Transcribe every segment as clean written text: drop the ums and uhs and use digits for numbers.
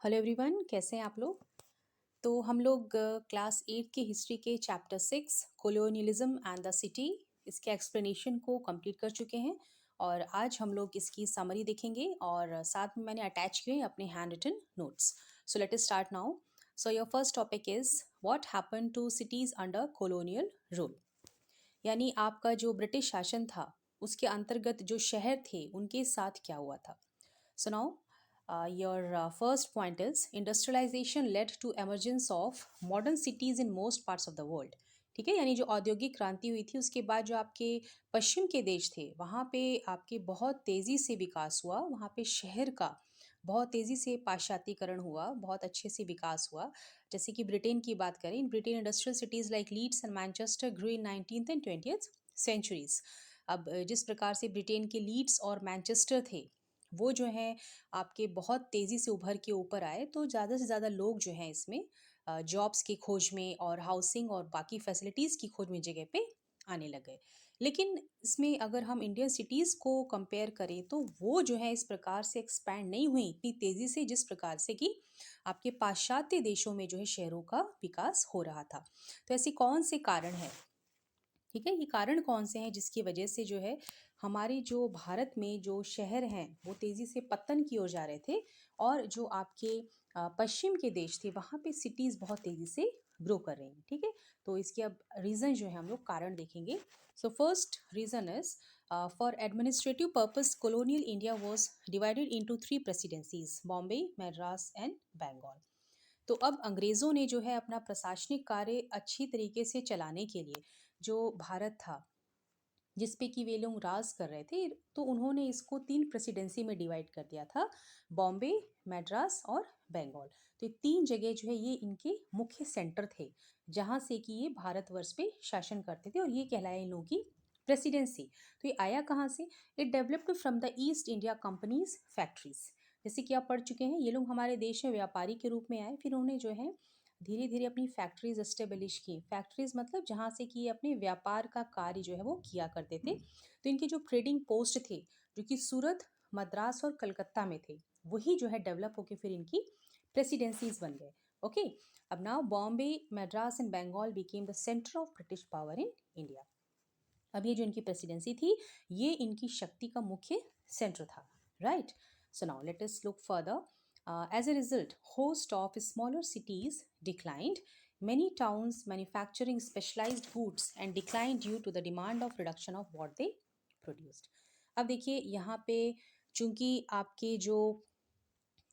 Hello everyone, कैसे हैं आप लोग। तो हम लोग क्लास 8 के हिस्ट्री के chapter 6 colonialism and the city इसके एक्सप्लेनेशन को कंप्लीट कर चुके हैं। और आज हम लोग इसकी समरी देखेंगे और साथ में मैंने अटैच किए हैं अपने handwritten notes. So let us start now. So your first topic is what happened to cities under colonial rule. यानी आपका जो ब्रिटिश शासन था उसके अंतर्गत जो शहर थे उनके साथ क्या हुआ था। So now, your first point is industrialization led to emergence of modern cities in most parts of the world। ठीक है, यानी जो औद्योगिक क्रांति हुई थी उसके बाद जो आपके पश्चिम के देश थे वहाँ पे आपके बहुत तेज़ी से विकास हुआ। वहाँ पे शहर का बहुत तेज़ी से पाश्चात्यकरण हुआ, बहुत अच्छे से विकास हुआ। जैसे कि ब्रिटेन की बात करें, in Britain industrial cities like Leeds and Manchester grew in 19th and 20th centuries. अब जिस प्रकार से ब्रिटेन के लीड्स और मैनचेस्टर थे वो जो हैं आपके बहुत तेज़ी से उभर के ऊपर आए, तो ज़्यादा से ज़्यादा लोग जो हैं इसमें जॉब्स की खोज में और हाउसिंग और बाकी फैसिलिटीज़ की खोज में जगह पे आने लग गए। लेकिन इसमें अगर हम इंडियन सिटीज़ को कंपेयर करें तो वो जो है इस प्रकार से एक्सपैंड नहीं हुई इतनी तेज़ी से जिस प्रकार से कि आपके पाश्चात्य देशों में जो है शहरों का विकास हो रहा था। तो ऐसे कौन से कारण हैं, ठीक है, ये कारण कौन से हैं जिसकी वजह से जो है हमारे जो भारत में जो शहर हैं वो तेज़ी से पतन की ओर जा रहे थे और जो आपके पश्चिम के देश थे वहाँ पे सिटीज़ बहुत तेज़ी से ग्रो कर रही हैं। ठीक है, तो इसके अब रीज़न जो है हम लोग कारण देखेंगे। So first reason is for administrative purpose colonial India was divided into 3 presidencies, Bombay, Madras and Bengal. तो अब अंग्रेज़ों ने जो है अपना प्रशासनिक कार्य अच्छी तरीके से चलाने के लिए जो भारत था जिस पे कि वे लोग राज कर रहे थे, तो उन्होंने इसको 3 प्रेसिडेंसी में डिवाइड कर दिया था, बॉम्बे, मद्रास और बंगाल। तो ये 3 जगह जो है ये इनके मुख्य सेंटर थे जहाँ से कि ये भारतवर्ष पे शासन करते थे और ये कहलाया इन लोगों की प्रेसिडेंसी। तो ये आया कहाँ से? It developed from the east India companies factories. जैसे कि आप पढ़ चुके हैं, ये लोग हमारे देश में व्यापारी के रूप में आए, फिर उन्हें जो है धीरे धीरे अपनी फैक्ट्रीज एस्टेब्लिश की। फैक्ट्रीज मतलब जहाँ से कि ये अपने व्यापार का कार्य जो है वो किया करते थे। तो इनके जो ट्रेडिंग पोस्ट थे जो कि सूरत, मद्रास और कलकत्ता में थे, वही जो है डेवलप होके फिर इनकी प्रेसिडेंसीज बन गए। ओके, अब now Bombay, Madras and Bengal became the centre of British power in India. अब ये जो इनकी प्रेसिडेंसी थी ये इनकी शक्ति का मुख्य सेंटर था, right. So now let us look further. As a result, host of smaller cities declined. Many towns manufacturing specialized goods and declined due to the demand of reduction of what they produced. अब देखिए यहाँ पे चूंकि आपके जो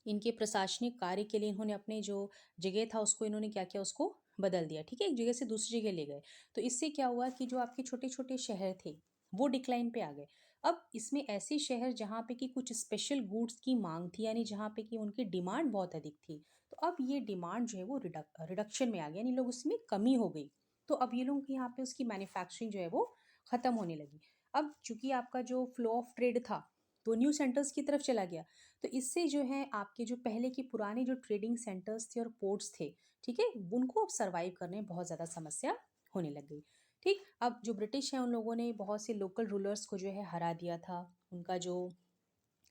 इनके प्रशासनिक कार्य के लिए इन्होंने अपने जो जगह था उसको इन्होंने क्या किया, उसको बदल दिया। ठीक है, एक जगह से दूसरी जगह ले गए। तो इससे क्या हुआ कि जो आपके छोटे छोटे शहर थे वो डिक्लाइन पे आ गए। अब इसमें ऐसे शहर जहाँ पे कि कुछ स्पेशल गुड्स की मांग थी, यानी जहाँ पे कि उनकी डिमांड बहुत अधिक थी, तो अब ये डिमांड जो है वो रिडक्शन में आ गया, यानी लोग उसमें कमी हो गई। तो अब ये लोग यहाँ पे उसकी मैन्युफैक्चरिंग जो है वो ख़त्म होने लगी। अब चूंकि आपका जो फ्लो ऑफ ट्रेड था तो न्यू सेंटर्स की तरफ चला गया। तो इससे जो है आपके जो पहले के पुराने जो ट्रेडिंग सेंटर्स थे और पोर्ट्स थे, ठीक है, उनको अब सर्वाइव करने में बहुत ज़्यादा समस्या होने लग गई। ठीक, अब जो ब्रिटिश हैं उन लोगों ने बहुत से लोकल रूलर्स को जो है हरा दिया था। उनका जो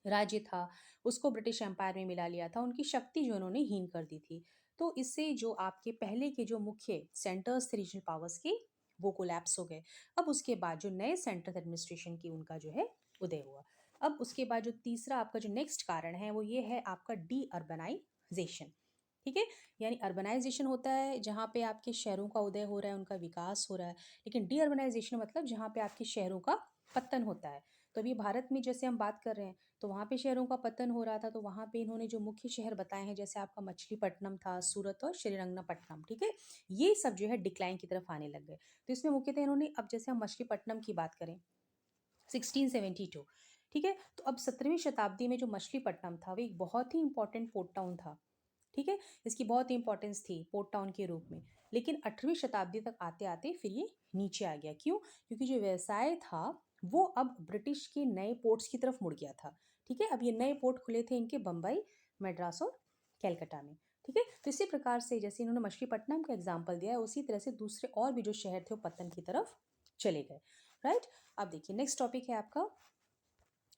राज्य था उसको ब्रिटिश एम्पायर में मिला लिया था, उनकी शक्ति जो उन्होंने हीन कर दी थी। तो इससे जो आपके पहले के जो मुख्य सेंटर्स थे रीजनल पावर्स के वो कोलैप्स हो गए। अब उसके बाद जो नए सेंटर एडमिनिस्ट्रेशन की उनका जो है उदय हुआ। अब उसके बाद जो तीसरा आपका जो नेक्स्ट कारण है वो ये है आपका डी अर्बनाइजेशन। ठीक है, यानी अर्बनाइजेशन होता है जहाँ पे आपके शहरों का उदय हो रहा है, उनका विकास हो रहा है। लेकिन डी अर्बनाइजेशन मतलब जहाँ पे आपके शहरों का पतन होता है। तो अभी भारत में जैसे हम बात कर रहे हैं तो वहाँ पे शहरों का पतन हो रहा था, तो वहाँ पे इन्होंने जो मुख्य शहर बताए हैं जैसे आपका मछलीपट्टनम था, सूरत और श्रीरंगनापट्टनम, ठीक है, ये सब जो है डिक्लाइन की तरफ आने लग गए। तो इसमें मुख्यतः इन्होंने, अब जैसे हम मछलीपट्टनम की बात करें 1672, ठीक है, तो अब 17वीं शताब्दी में जो मछलीपट्टनम था वो एक बहुत ही इंपॉर्टेंट पोर्ट टाउन था। ठीक है, इसकी बहुत ही इंपॉर्टेंस थी पोर्ट टाउन के रूप में। लेकिन 18वीं शताब्दी तक आते आते फिर ये नीचे आ गया। क्यों? क्योंकि जो व्यवसाय था वो अब ब्रिटिश के नए पोर्ट्स की तरफ मुड़ गया था। ठीक है, अब ये नए पोर्ट खुले थे इनके बम्बई, मद्रास और कैलकाटा में। ठीक है, तो इसी प्रकार से जैसे इन्होंने मछलीपट्टनम का एग्जाम्पल दिया है उसी तरह से दूसरे और भी जो शहर थे वो पतन की तरफ चले गए, राइट। अब देखिए नेक्स्ट टॉपिक है आपका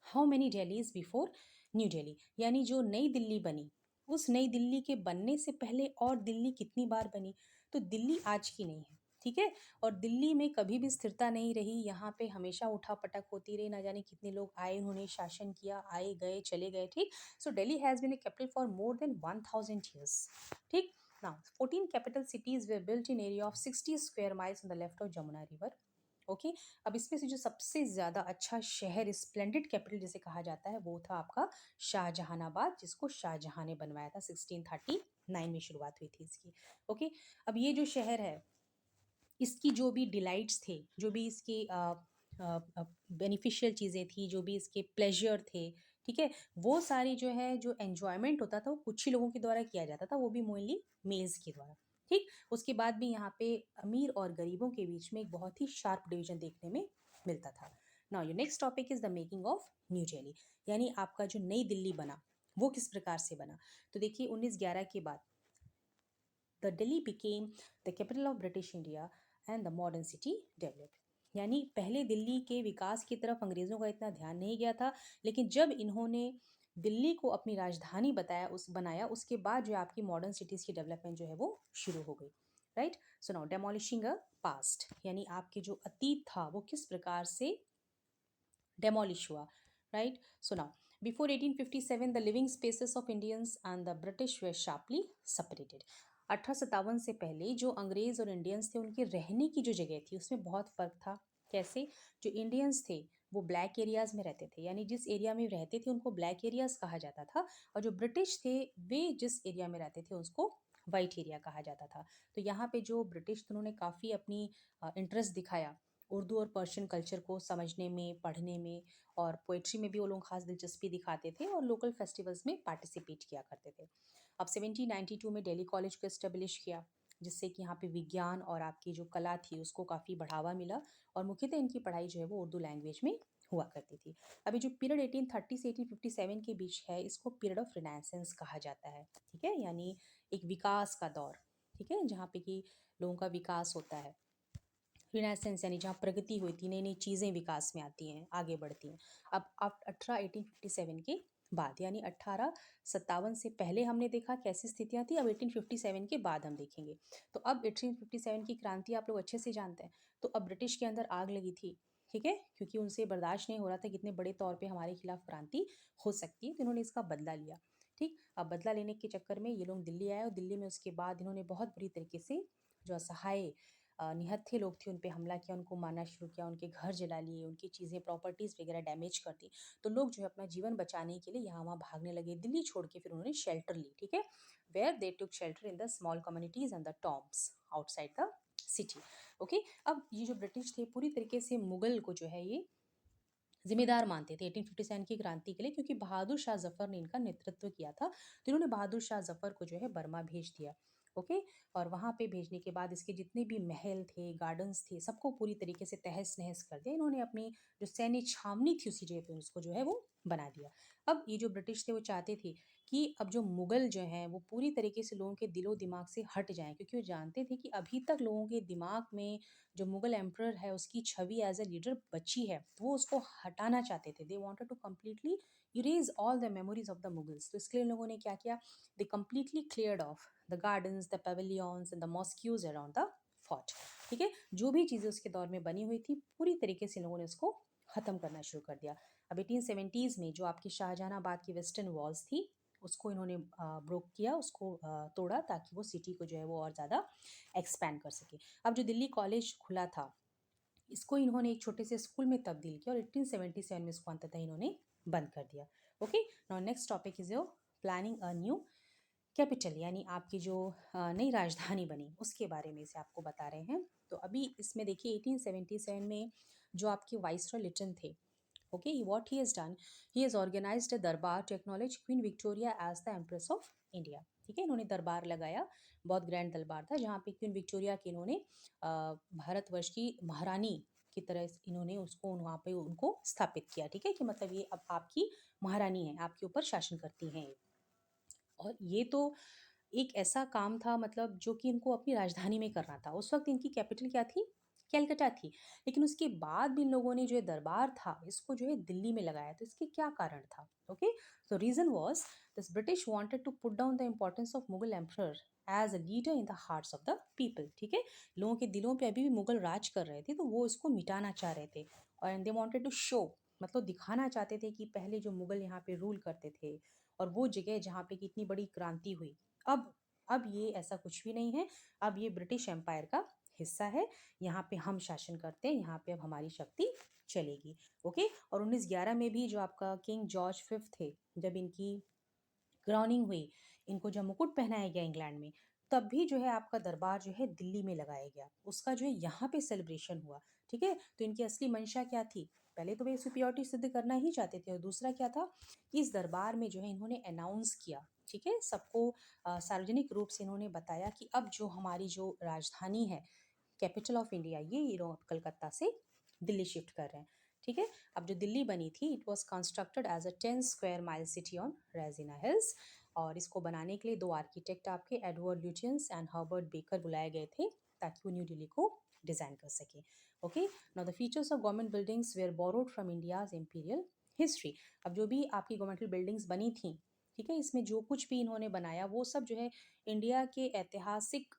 how many Delhi's before new Delhi, यानी जो नई दिल्ली बनी उस नई दिल्ली के बनने से पहले और दिल्ली कितनी बार बनी? तो दिल्ली आज की नहीं है, ठीक है? और दिल्ली में कभी भी स्थिरता नहीं रही, यहाँ पे हमेशा उठा-पटक होती रही, ना जाने कितने लोग आए, उन्होंने शासन किया, आए गए, चले गए, ठीक? So Delhi has been a capital for more than 1000 years, ठीक? Now 14 capital cities were built in area of 60 square miles on the left of Jamuna river, okay. अब इसमें से जो सबसे ज़्यादा अच्छा शहर, स्प्लेंडेड कैपिटल जिसे कहा जाता है, वो था आपका शाहजहानाबाद, जिसको शाहजहां ने बनवाया था। 1639 में शुरुआत हुई थी इसकी, ओके। अब ये जो शहर है, इसकी जो भी डिलाइट्स थे, जो भी इसके बेनिफिशियल चीज़ें थी, जो भी इसके प्लेजर थे, ठीक है, वो सारी जो है, जो एन्जॉयमेंट होता था, वो कुछ ही लोगों के द्वारा किया जाता था, वो भी मोस्टली मेल्स के द्वारा, ठीक। उसके बाद भी यहाँ पे अमीर और गरीबों के बीच में एक बहुत ही शार्प डिवीजन देखने में मिलता था। Now your next topic is the making of new Delhi, यानी आपका जो नई दिल्ली बना, वो किस प्रकार से बना? तो देखिए 1911 के बाद the Delhi became the capital of British India and the modern city developed. यानी पहले दिल्ली के विकास की तरफ अंग्रेज़ों का इतना ध्यान नहीं गया था, लेकिन जब इन्होंने दिल्ली को अपनी राजधानी बनाया, उसके बाद जो आपकी मॉडर्न सिटीज़ की डेवलपमेंट जो है वो शुरू हो गई, right. So now demolishing a past, यानी आपके जो अतीत था वो किस प्रकार से demolish हुआ, right? So now, before 1857, the living spaces of Indians and the British were sharply separated. 1857 से पहले जो अंग्रेज और इंडियंस थे, उनके रहने की जो जगह थी उसमें बहुत फर्क था। कैसे? जो इंडियंस थे वो ब्लैक एरियाज में रहते थे, यानी जिस एरिया में रहते थे उनको ब्लैक एरियाज कहा जाता था, और जो ब्रिटिश थे वे जिस एरिया में रहते थे उसको वाइट एरिया कहा जाता था। तो यहाँ पे जो ब्रिटिश थे उन्होंने काफ़ी अपनी इंटरेस्ट दिखाया उर्दू और पर्शियन कल्चर को समझने में, पढ़ने में, और पोइट्री में भी वो लोग खास दिलचस्पी दिखाते थे और लोकल फेस्टिवल्स में पार्टिसिपेट किया करते थे। अब 1792 में दिल्ली कॉलेज को एस्टेब्लिश किया, जिससे कि यहाँ पे विज्ञान और आपकी जो कला थी उसको काफ़ी बढ़ावा मिला, और मुख्यतः इनकी पढ़ाई जो है वो उर्दू लैंग्वेज में हुआ करती थी। अभी जो पीरियड 1830 से 1857 के बीच है, इसको पीरियड ऑफ रिनाइसेंस कहा जाता है, ठीक है, यानी एक विकास का दौर, ठीक है, जहाँ पे कि लोगों का विकास होता है। रिनेसेंस यानी जहाँ प्रगति होती है, नई नई चीज़ें विकास में आती हैं, आगे बढ़ती हैं। अब 1857 के बाद, यानी 1857 से पहले हमने देखा कैसी स्थितियाँ थी, अब 1857 के बाद हम देखेंगे। तो अब 1857 की क्रांति आप लोग अच्छे से जानते हैं। तो अब ब्रिटिश के अंदर आग लगी थी, ठीक है, क्योंकि उनसे बर्दाश्त नहीं हो रहा था कितने बड़े तौर पे हमारे खिलाफ क्रांति हो सकती है, तो इन्होंने इसका बदला लिया, ठीक। अब बदला लेने के चक्कर में ये लोग दिल्ली आए, और दिल्ली में उसके बाद इन्होंने बहुत बुरी तरीके से जो असहाय निहत्थे लोग थे उन पे हमला किया, उनको मारना शुरू किया, उनके घर जला लिए, उनकी चीज़ें प्रॉपर्टीज़ वगैरह डैमेज कर दी। तो लोग जो है अपना जीवन बचाने के लिए यहाँ वहाँ भागने लगे, दिल्ली छोड़ के फिर उन्होंने शेल्टर ली, ठीक है, where they took shelter in the small communities and the tombs outside the city, okay. अब ये जो ब्रिटिश थे पूरी तरीके से मुगल को जो है ये जिम्मेदार मानते थे 1857 की क्रांति के लिए, क्योंकि बहादुर शाह जफर ने इनका नेतृत्व किया था, तो इन्होंने बहादुर शाह जफर को जो है बर्मा भेज दिया, ओके। और वहाँ पे भेजने के बाद इसके जितने भी महल थे, गार्डन्स थे, सबको पूरी तरीके से तहस नहस कर दिया इन्होंने। अपनी जो सैन्य छावनी थी उसी जगह पे उसको जो है वो बना दिया। अब ये जो ब्रिटिश थे वो चाहते थे कि अब जो मुगल जो हैं वो पूरी तरीके से लोगों के दिलो दिमाग से हट जाएं, क्योंकि वो जानते थे कि अभी तक लोगों के दिमाग में जो मुगल एम्परर है उसकी छवि एज अ लीडर बची है, तो वो उसको हटाना चाहते थे। They wanted to completely erase all the memories of the Mughals. तो इसके लिए इन लोगों ने क्या किया, they completely cleared off the gardens, the pavilions and the mosques around the fort, ठीक है। जो भी चीज़ें उसके दौर में बनी हुई थी पूरी तरीके से इन लोगों ने उसको ख़त्म करना शुरू कर दिया। अब 1870s में जो आपकी शाहजहानाबाद की वेस्टर्न वॉल्स थी उसको इन्होंने ब्रोक किया, उसको तोड़ा, ताकि वो सिटी को जो है वो और ज़्यादा एक्सपैंड कर सके। अब जो दिल्ली कॉलेज खुला था इसको इन्होंने एक छोटे से स्कूल में तब्दील किया, और 1877 में इसको अंततः इन्होंने बंद कर दिया, okay. Now next topic is your planning a new capital, यानी आपकी जो नई राजधानी बनी उसके बारे में से आपको बता रहे हैं। तो अभी इसमें देखिए 1877 में जो आपके वाइसरॉय लिटन थे, okay, what he has done, he has organized a durbar to acknowledge Queen Victoria as the empress of India, ठीक है। इन्होंने दरबार लगाया, बहुत ग्रैंड दरबार था, जहाँ पे क्वीन विक्टोरिया के इन्होंने भारतवर्ष की महारानी की तरह इन्होंने उसको वहाँ पे उनको स्थापित किया, ठीक है, कि मतलब ये अब आपकी महारानी है, आपके ऊपर शासन करती हैं। और ये तो एक ऐसा काम था मतलब जो कि इनको अपनी राजधानी में करना था। उस वक्त इनकी कैपिटल क्या थी? कैलकाटा थी। लेकिन उसके बाद भी इन लोगों ने जो है दरबार था इसको जो है दिल्ली में लगाया, तो इसके क्या कारण था? Okay, so reason was this British wanted to put down the importance of Mughal emperor as a leader in the hearts of the people। ठीक है, लोगों के दिलों पे अभी भी मुगल राज कर रहे थे, तो वो इसको मिटाना चाह रहे थे। और दे वांटेड टू शो, मतलब दिखाना चाहते थे कि पहले जो मुगल यहाँ पे रूल करते थे और वो जगह जहाँ पे की इतनी बड़ी क्रांति हुई, अब ये ऐसा कुछ भी नहीं है। अब ये ब्रिटिश एम्पायर का हिस्सा है, यहाँ पे हम शासन करते हैं, यहाँ पे अब हमारी शक्ति चलेगी। ओके, और 1911 में भी जो आपका किंग जॉर्ज फिफ्थ थे, जब इनकी क्राउनिंग हुई, इनको जब मुकुट पहनाया गया इंग्लैंड में, तब भी जो है आपका दरबार जो है दिल्ली में लगाया गया, उसका जो है यहाँ पे सेलिब्रेशन हुआ। ठीक है, तो इनकी असली मंशा क्या थी? पहले तो वे सुपियोरिटी सिद्ध करना ही चाहते थे, और दूसरा क्या था कि इस दरबार में जो है इन्होंने अनाउंस किया, ठीक है, सबको सार्वजनिक रूप से इन्होंने बताया कि अब जो हमारी जो राजधानी है, कैपिटल ऑफ इंडिया, ये कलकत्ता से दिल्ली शिफ्ट कर रहे हैं। ठीक है, अब जो दिल्ली बनी थी, it was constructed as a 10 square mile city on Raisina hills. और इसको बनाने के लिए दो आर्किटेक्ट आपके Edward Lutyens and Herbert Baker बुलाए गए थे, ताकि वो न्यू दिल्ली को डिज़ाइन कर सके। Okay, now the features of government buildings were borrowed from India's imperial history. अब जो भी आपकी गवर्नमेंटल बिल्डिंग्स बनी थी, ठीक है, इसमें जो कुछ भी इन्होंने बनाया वो सब जो है इंडिया के ऐतिहासिक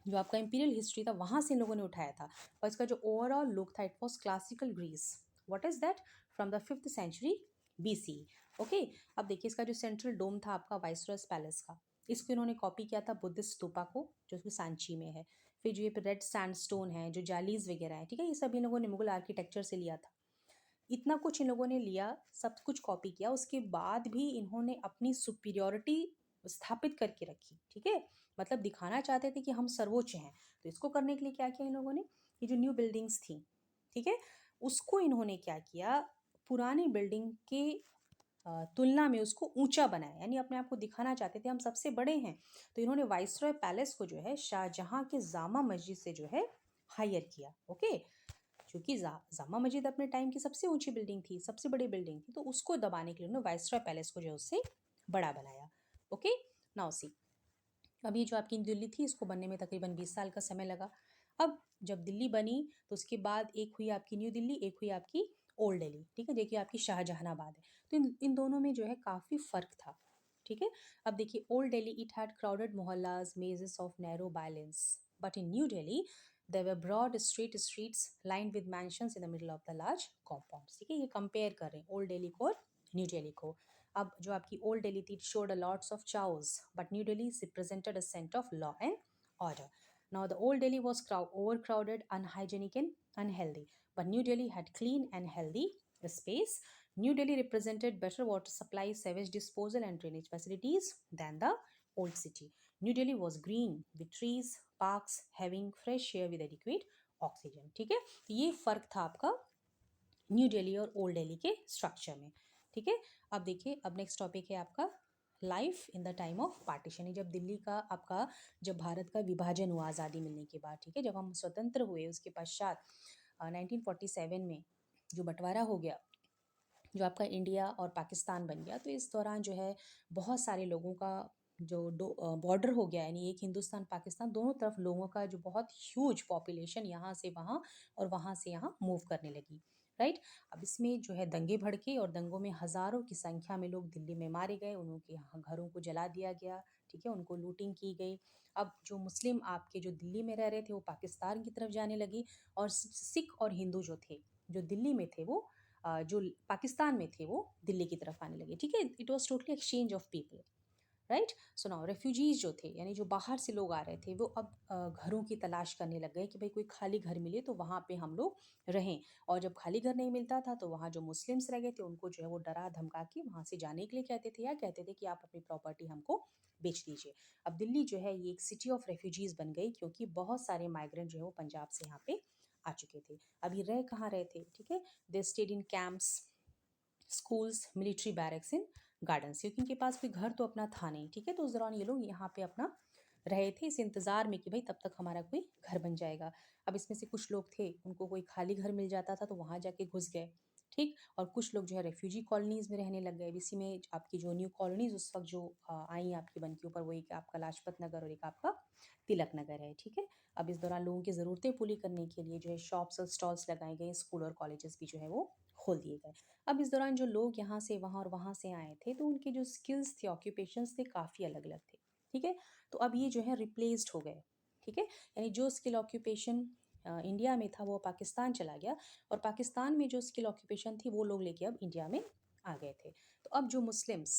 जो आपका इंपीरियल हिस्ट्री था वहाँ से इन लोगों ने उठाया था। और इसका जो ओवरऑल लुक था, it was classical Greece. What is that? From the 5th century BC। Okay, अब देखिए इसका जो सेंट्रल डोम था आपका वाइसरॉयस पैलेस का, इसको इन्होंने कॉपी किया था बुद्धिस्ट स्तूपा को, जो कि सांची में है। फिर जो ये रेड सैंडस्टोन है, जो जालीज वगैरह है, ठीक है, ये सब इन लोगों ने मुगल आर्किटेक्चर से लिया था। इतना कुछ इन लोगों ने लिया, सब कुछ कॉपी किया, उसके बाद भी इन्होंने अपनी सुपीरियोरिटी स्थापित करके रखी। ठीक है, मतलब दिखाना चाहते थे कि हम सर्वोच्च हैं। तो इसको करने के लिए क्या किया इन लोगों ने, ये जो न्यू बिल्डिंग्स थी, ठीक है, उसको इन्होंने क्या किया, पुरानी बिल्डिंग के तुलना में उसको ऊंचा बनाया, यानी अपने आप को दिखाना चाहते थे हम सबसे बड़े हैं। तो इन्होंने वाइसरॉय पैलेस को जो है शाहजहां के जामा मस्जिद से जो है हायर किया। ओके, क्योंकि जामा मस्जिद अपने टाइम की सबसे ऊंची बिल्डिंग थी, सबसे बड़ी बिल्डिंग थी, तो उसको दबाने के लिए उन्होंने वाइसरॉय पैलेस को जो है उससे बड़ा बनाया। ओके, नाउ सी, अब ये जो आपकी दिल्ली थी इसको बनने में तकरीबन 20 साल का समय लगा। अब जब दिल्ली बनी तो उसके बाद एक हुई आपकी न्यू दिल्ली, एक हुई आपकी ओल्ड दिल्ली। ठीक है, देखिए आपकी शाहजहानाबाद है। तो इन दोनों में जो है काफ़ी फ़र्क था। ठीक है, अब देखिए old Delhi it had crowded mohallas, mazes of narrow bylanes, but in new Delhi there were broad straight streets lined with mansions in the middle of the large compounds. ठीक है, ये कंपेयर कर रहे हैं ओल्ड दिल्ली को और न्यू दिल्ली को। अब जो आपकी ओल्ड दिल्ली थी, it showed a lots of chaos, but New Delhi represented a center of law and order. Now the old Delhi was overcrowded, unhygienic and unhealthy, but New Delhi had clean and healthy space. New Delhi represented better water supply, sewage disposal and drainage facilities than the old city. New Delhi was green with trees, parks, having fresh air with adequate oxygen. ठीक है, तो ये फर्क था आपका new Delhi और old Delhi के structure में। ठीक है, अब देखिए अब नेक्स्ट टॉपिक है आपका life in the time of partition. जब दिल्ली का आपका जब भारत का विभाजन हुआ आज़ादी मिलने के बाद, ठीक है, जब हम स्वतंत्र हुए उसके पश्चात 1947 में जो बंटवारा हो गया, जो आपका इंडिया और पाकिस्तान बन गया, तो इस दौरान जो है बहुत सारे लोगों का जो बॉर्डर हो गया, यानी एक हिंदुस्तान पाकिस्तान, दोनों तरफ लोगों का जो बहुत ह्यूज पॉपुलेशन यहाँ से वहाँ और वहाँ से यहाँ मूव करने लगी। राइट, अब इसमें जो है दंगे भड़के और दंगों में हज़ारों की संख्या में लोग दिल्ली में मारे गए, उनके यहाँ घरों को जला दिया गया। ठीक है, उनको लूटिंग की गई। अब जो मुस्लिम आपके जो दिल्ली में रह रहे थे वो पाकिस्तान की तरफ जाने लगी, और सिख और हिंदू जो थे जो दिल्ली में थे वो जो पाकिस्तान में थे वो दिल्ली की तरफ आने लगे। ठीक है, it was totally exchange of people. Right, so now refugees जो थे, यानी जो बाहर से लोग आ रहे थे, वो अब घरों की तलाश करने लग गए कि भाई कोई खाली घर मिले तो वहाँ पे हम लोग रहें। और जब खाली घर नहीं मिलता था तो वहाँ जो मुस्लिम्स रह गए थे उनको जो है वो डरा धमका के वहाँ से जाने के लिए कहते थे, या कहते थे कि आप अपनी प्रॉपर्टी हमको बेच दीजिए। अब दिल्ली जो है ये एक सिटी ऑफ रेफ्यूजीज बन गई, क्योंकि बहुत सारे माइग्रेंट जो है वो पंजाब से यहाँ पे आ चुके थे। अब ये रह कहाँ रहे थे? ठीक है, they stayed in camps, schools, military barracks in gardens, क्योंकि इनके पास कोई घर तो अपना था नहीं। ठीक है, तो उस दौरान ये लोग यहाँ पे अपना रहे थे, इस इंतज़ार में कि भाई तब तक हमारा कोई घर बन जाएगा। अब इसमें से कुछ लोग थे उनको कोई खाली घर मिल जाता था तो वहाँ जाके घुस गए। ठीक। और कुछ लोग जो है रेफ्यूजी कॉलोनीज़ में रहने लग गए। इसी में आपकी जो न्यू कॉलोनीज़ उस वक़्त जो आई आपकी बन के ऊपर, वो एक आपका लाजपत नगर और एक आपका तिलक नगर है, ठीक है। अब इस दौरान लोगों की ज़रूरतें पूरी करने के लिए जो है शॉप्स और स्टॉल्स लगाए गए, स्कूल और कॉलेजेस भी जो है वो खोल दिए गए। अब इस दौरान जो लोग यहाँ से वहाँ और वहाँ से आए थे, तो उनके जो स्किल्स थे, ऑक्यूपेशंस थे, काफ़ी अलग-अलग थे, ठीक है। तो अब ये जो है रिप्लेस्ड हो गए, ठीक है। यानी जो स्किल ऑक्यूपेशन इंडिया में था वो पाकिस्तान चला गया, और पाकिस्तान में जो स्किल ऑक्यूपेशन थी वो लोग लेके अब इंडिया में आ गए थे। तो अब जो मुस्लिम्स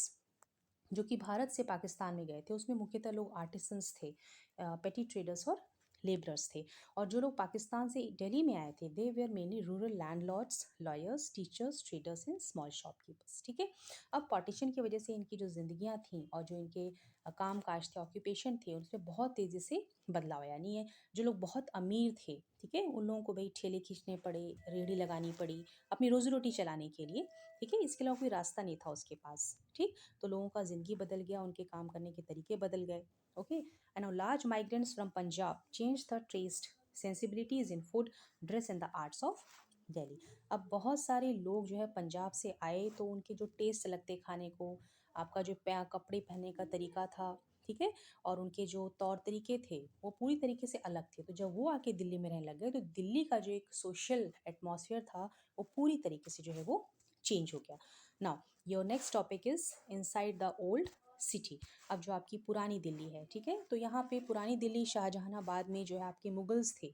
जो कि भारत से पाकिस्तान में गए थे, उसमें मुख्यतः लोग आर्टिसंस थे, पेटी ट्रेडर्स और लेबरर्स थे। और जो लोग पाकिस्तान से दिल्ली में आए थे, they were mainly rural landlords, lawyers, teachers, traders and small shopkeepers, ठीक है। अब पार्टीशन की वजह से इनकी जो ज़िंदगियाँ थीं और जो इनके काम काज थे, ऑक्यूपेशन थे, उसमें बहुत तेज़ी से बदलाव आया। यानी जो लोग बहुत अमीर थे, ठीक है, उन लोगों को भाई ठेले खींचने पड़े, रेहड़ी लगानी पड़ी अपनी रोज़ी रोटी चलाने के लिए, ठीक है। इसके अलावा कोई रास्ता नहीं था उसके पास, ठीक। तो लोगों का ज़िंदगी बदल गया, उनके काम करने के तरीके बदल गए, okay. And now large migrants from Punjab change the taste sensibilities in food, dress and the arts of Delhi. अब बहुत सारे लोग जो है पंजाब से आए, तो उनके जो टेस्ट लगते खाने को, आपका जो कपड़े पहनने का तरीका था, ठीक है, और उनके जो तौर तरीके थे, वो पूरी तरीके से अलग थे। तो जब वो आके दिल्ली में रहने लग गए, तो दिल्ली का जो एक सोशल एटमॉस्फेयर था, वो पूरी तरीके से जो है वो चेंज हो गया। Now your next topic is inside the old city. अब जो आपकी पुरानी दिल्ली है, ठीक है, तो यहाँ पे पुरानी दिल्ली शाहजहानाबाद में जो है आपके मुगल्स थे।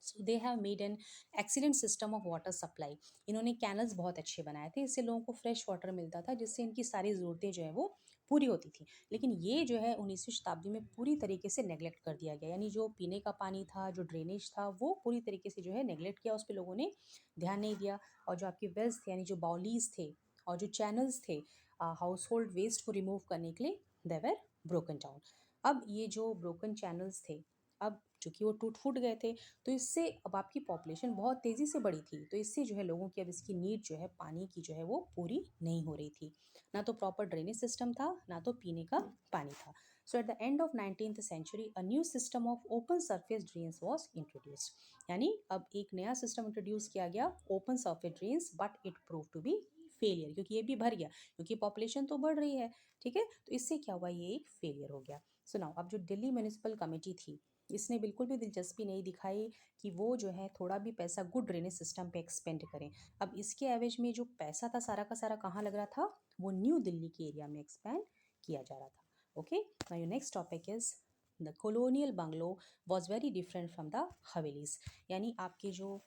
So they have made an excellent system of water supply. इन्होंने कैनल्स बहुत अच्छे बनाए थे, इससे लोगों को फ्रेश वाटर मिलता था, जिससे इनकी सारी ज़रूरतें जो है वो पूरी होती थी। लेकिन ये जो है 19वीं शताब्दी में पूरी तरीके से नेग्लेक्ट कर दिया गया। यानी जो पीने का पानी था, जो ड्रेनेज था, वो पूरी तरीके से जो है नेग्लेक्ट किया, उस पर लोगों ने ध्यान नहीं दिया। और जो आपके वेल्स थे, यानी जो बाउलीज थे और जो चैनल्स थे हाउस होल्ड वेस्ट को रिमूव करने के लिए, दे वर ब्रोकन डाउन। अब ये जो ब्रोकन चैनल्स थे, अब चूंकि वो टूट फूट गए थे, तो इससे अब आपकी पॉपुलेशन बहुत तेज़ी से बढ़ी थी, तो इससे जो है लोगों की अब इसकी नीड जो है पानी की जो है वो पूरी नहीं हो रही थी। ना तो प्रॉपर ड्रेनेज सिस्टम था, ना तो पीने का पानी था। So at the end of 19th century a new system of open surface drains was introduced. यानी अब एक नया सिस्टम इंट्रोड्यूस किया गया, open surface drains, but it prove to be failure, क्योंकि ये भी भर गया, क्योंकि पॉपुलेशन तो बढ़ रही है, ठीक है। तो इससे क्या हुआ, ये एक फेलियर हो गया। सो नाउ अब जो दिल्ली म्यूनिसिपल कमेटी थी, इसने बिल्कुल भी दिलचस्पी नहीं दिखाई कि वो जो है थोड़ा भी पैसा गुड ड्रेनेज सिस्टम पे एक्सपेंड करें। अब इसके एवज में जो पैसा था सारा का सारा कहाँ लग रहा था, वो न्यू दिल्ली के एरिया में एक्सपेंड किया जा रहा था, okay. Now your next topic is the colonial bungalow was very different from the havelis. यानी आपके जो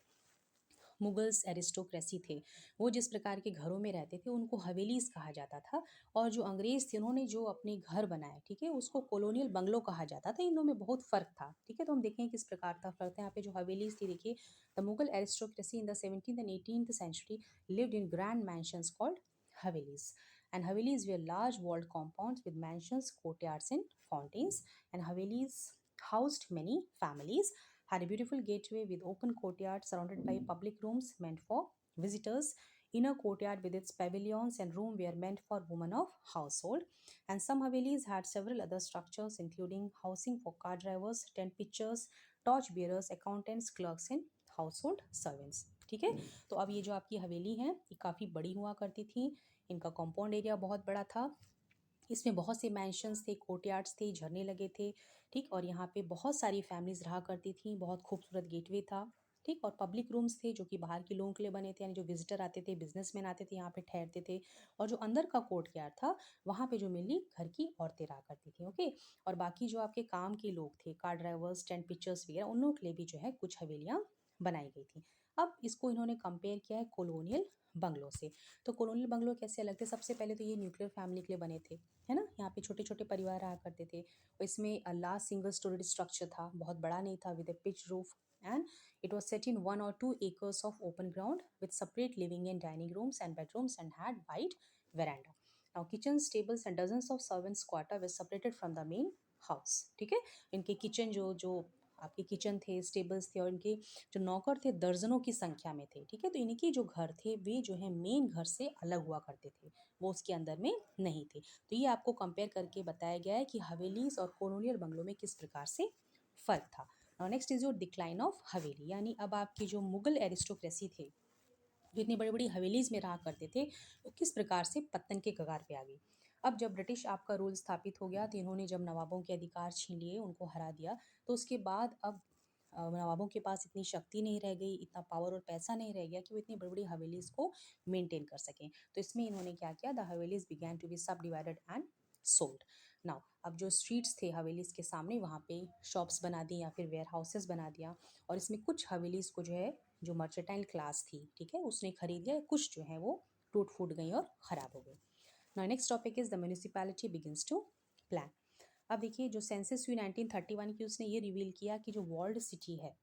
मुगल्स एरिस्टोक्रेसी थे, वो जिस प्रकार के घरों में रहते थे, उनको हवेलीज कहा जाता था। और जो अंग्रेज थे, उन्होंने जो अपने घर बनाए, ठीक है, उसको कॉलोनियल बंगलो कहा जाता था। इन दोनों में बहुत फ़र्क था, ठीक है। तो हम देखें किस प्रकार था फ़र्क था। यहाँ पे जो हवेलीज थी, देखिए, the Mughal aristocracy in the 17th and 18th century lived in grand mansions called Havelis. And Havelis were large walled compounds with mansions, courtyards, and fountains. And Havelis housed many families, had a beautiful gateway with open courtyard surrounded by public rooms meant for visitors. Inner courtyard with its pavilions and room were meant for women of household. And some Havelis had several other structures, including housing for car drivers, tent pitchers, torch bearers, accountants, clerks, and household servants. ठीक है। तो अब ये जो आपकी हवेली है, ये काफ़ी बड़ी हुआ करती थी। इनका कंपाउंड एरिया बहुत बड़ा था। इसमें बहुत से मैंशंस थे, कोर्टयार्ड्स थे, झरने लगे थे, ठीक। और यहाँ पे बहुत सारी फैमिलीज रहा करती थी, बहुत खूबसूरत गेटवे था, ठीक। और पब्लिक रूम्स थे जो कि बाहर के लोगों के लिए बने थे, यानी जो विजिटर आते थे, बिजनेसमैन आते थे, यहाँ पे ठहरते थे। और जो अंदर का कोर्टयार्ड था, वहाँ पे जो मेनली घर की औरतें रहा करती थी, ओके। और बाकी जो आपके काम के लोग थे, कार ड्राइवर्स, टेंट पिचर्स वगैरह, उन लोगों के लिए भी जो है कुछ हवेलियाँ बनाई गई थी। अब इसको इन्होंने कंपेयर किया है कॉलोनियल बंगलो से। तो कॉलोनियल बंगलो कैसे अलग थे, सबसे पहले तो ये न्यूक्लियर फैमिली के लिए बने थे, है ना। यहाँ पे छोटे छोटे परिवार रहा करते थे, और इसमें लार्ज सिंगल स्टोरेड स्ट्रक्चर था, बहुत बड़ा नहीं था, with A pitch roof. And it was set in 1 or 2 acres of open ground with separate living and dining rooms and bedrooms and had wide veranda. Now kitchens, tables and dozens of servants quarter were separated from the main house, ठीक है। इनके kitchen जो जो आपके kitchen थे, stables थे, और इनके जो नौकर थे दर्जनों की संख्या में थे, ठीक है। तो इनके जो घर थे, वे जो है मेन घर से अलग हुआ करते थे, वो उसके अंदर में नहीं थे। तो ये आपको कंपेयर करके बताया गया है कि हवेलीज और कॉलोनियल बंगलों में किस प्रकार से फ़र्क था। Next is your decline of हवेली। यानी अब आपके जो मुगल एरिस्टोक्रेसी थे, जो इतनी बड़ी बड़ी हवेलीज में रहा करते थे, वो किस प्रकार से पतन के कगार पे आ गई। अब जब ब्रिटिश आपका रूल स्थापित हो गया, तो इन्होंने जब नवाबों के अधिकार छीन लिए, उनको हरा दिया, तो उसके बाद अब नवाबों के पास इतनी शक्ति नहीं रह गई, इतना पावर और पैसा नहीं रह गया कि वो इतनी बड़ी बड़ी हवेलीज को मेंटेन कर सकें। तो इसमें इन्होंने क्या किया, the havelis began to be subdivided and sold. Now अब जो स्ट्रीट्स थे हवेलीज के सामने, वहाँ पे शॉप्स बना दी या फिर वेयर हाउसेस बना दिया, और इसमें कुछ हवेलीज को जो है, जो मर्चेंटाइल क्लास थी, ठीक है, उसने खरीद लिया, कुछ जो है वो टूट फूट गई और ख़राब हो गई। Now next topic is the municipality begins to plan. अब देखिए, जो सेंसस हुई 1931 की, उसने ये रिवील किया कि जो वॉल्ड सिटी है,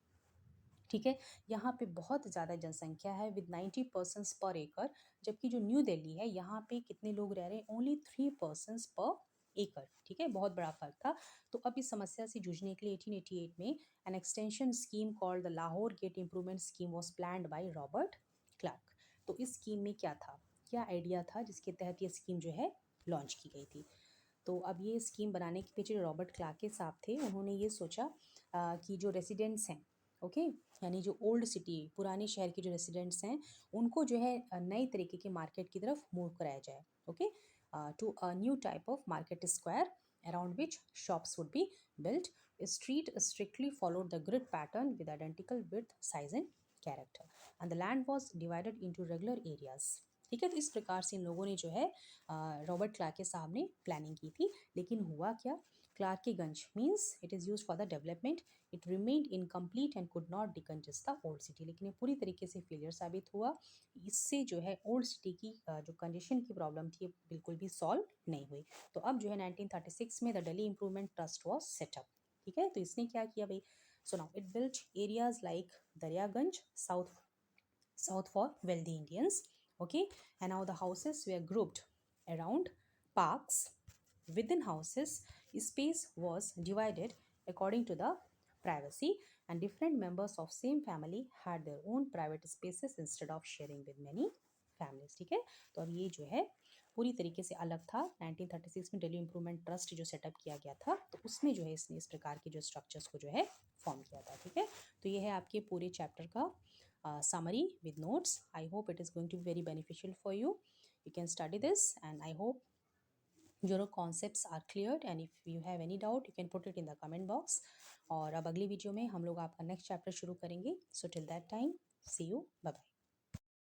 ठीक है, यहाँ पे बहुत ज़्यादा जनसंख्या है विद 90 पर्सन्स पर एकड़, जबकि जो न्यू दिल्ली है, यहाँ पे कितने लोग रह रहे हैं, ओनली 3 पर्सन्स पर एकड़, ठीक है, बहुत बड़ा फर्क था। तो अब इस समस्या से जूझने के लिए 1888 में an extension scheme called the Lahore gate improvement scheme was planned by Robert Clarke. तो इस स्कीम में क्या था, क्या आइडिया था जिसके तहत ये स्कीम जो है लॉन्च की गई थी। तो अब ये स्कीम बनाने के पीछे जो रॉबर्ट क्लार्क के साहब थे, उन्होंने ये सोचा कि जो रेसिडेंट्स हैं, ओके, यानी जो ओल्ड सिटी पुराने शहर के जो रेसिडेंट्स हैं, उनको जो है नई तरीके के मार्केट की तरफ मूव कराया जाए, okay, to a new type of market square around which shops would be built. A street strictly followed the grid pattern with identical width, size and character, and the land was divided into regular areas. ठीक है, तो इस प्रकार से इन लोगों ने जो है रॉबर्ट क्लार्क के साहब ने प्लानिंग की थी। लेकिन हुआ क्या, Clarkiganj means it is use for the development, it remained incomplete and could not decongest the old city. लेकिन ये पूरी तरीके से फेलियर साबित हुआ, इससे जो है ओल्ड सिटी की जो कंजेशन की प्रॉब्लम थी, बिल्कुल भी सॉल्व नहीं हुई। तो अब जो है 1936 में the Delhi improvement trust was setup, ठीक है, तो इसने क्या किया भाई, so now it built areas like Daryaganj south for wealthy Indians. Okay, and now the houses were grouped around parks. Within houses, space was divided according to the privacy, and different members of same family had their own private spaces instead of sharing with many families. ठीक है, तो अब ये जो है पूरी तरीके से अलग था। 1936 में दिल्ली इंप्रूवमेंट ट्रस्ट जो सेटअप किया गया था, तो उसमें जो है इसने इस प्रकार के जो स्ट्रक्चर्स को जो है फॉर्म किया था, ठीक है। तो ये है आपके पूरे चैप्टर का summary with notes. I hope it is going to be very beneficial for you. You can study this, and I hope your concepts are cleared, and if you have any doubt you can put it in the comment box. और अब अगली video में हम लोग आपका next chapter शुरू करेंगे. So till that time, see you, bye bye.